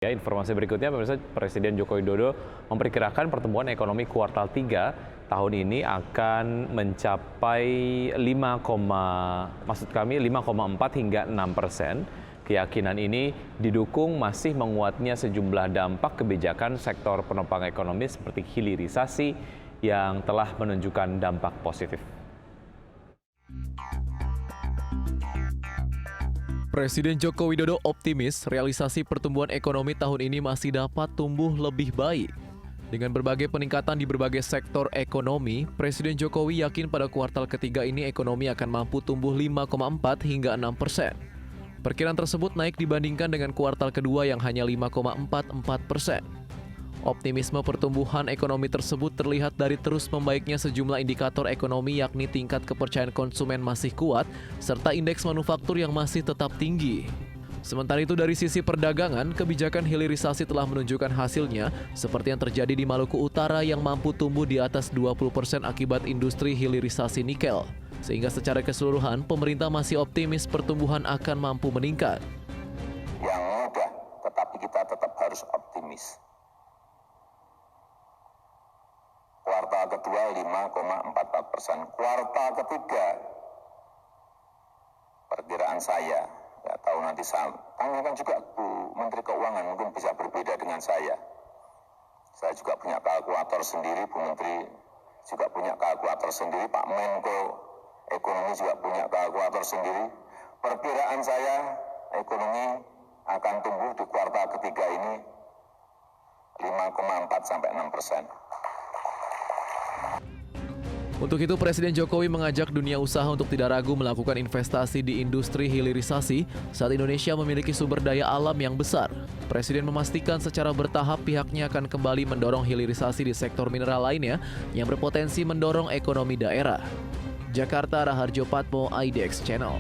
Ya, informasi berikutnya, pemirsa, Presiden Joko Widodo memperkirakan pertumbuhan ekonomi kuartal 3 tahun ini akan mencapai 5,4 hingga 6%. Keyakinan ini didukung masih menguatnya sejumlah dampak kebijakan sektor penopang ekonomi seperti hilirisasi yang telah menunjukkan dampak positif. Presiden Joko Widodo optimis realisasi pertumbuhan ekonomi tahun ini masih dapat tumbuh lebih baik. Dengan berbagai peningkatan di berbagai sektor ekonomi, Presiden Jokowi yakin pada kuartal ketiga ini ekonomi akan mampu tumbuh 5,4 hingga 6%. Perkiraan tersebut naik dibandingkan dengan kuartal kedua yang hanya 5,44%. Optimisme pertumbuhan ekonomi tersebut terlihat dari terus membaiknya sejumlah indikator ekonomi, yakni tingkat kepercayaan konsumen masih kuat, serta indeks manufaktur yang masih tetap tinggi. Sementara itu dari sisi perdagangan, kebijakan hilirisasi telah menunjukkan hasilnya, seperti yang terjadi di Maluku Utara yang mampu tumbuh di atas 20% akibat industri hilirisasi nikel. Sehingga secara keseluruhan, pemerintah masih optimis pertumbuhan akan mampu meningkat. Yang mudah, tetapi kita tetap harus optimis. Kuartal kedua 5,44%. Kuartal ketiga, perkiraan saya, ya tahu nanti saya tanyakan juga Bu Menteri Keuangan, mungkin bisa berbeda dengan saya. Saya juga punya kalkulator sendiri, Bu Menteri juga punya kalkulator sendiri, Pak Menko Ekonomi juga punya kalkulator sendiri. Perkiraan saya, ekonomi akan tumbuh di kuartal ketiga ini 5,4 sampai 6%. Untuk itu, Presiden Jokowi mengajak dunia usaha untuk tidak ragu melakukan investasi di industri hilirisasi saat Indonesia memiliki sumber daya alam yang besar. Presiden memastikan secara bertahap pihaknya akan kembali mendorong hilirisasi di sektor mineral lainnya yang berpotensi mendorong ekonomi daerah. Jakarta, Raharjo Patmo, IDX Channel.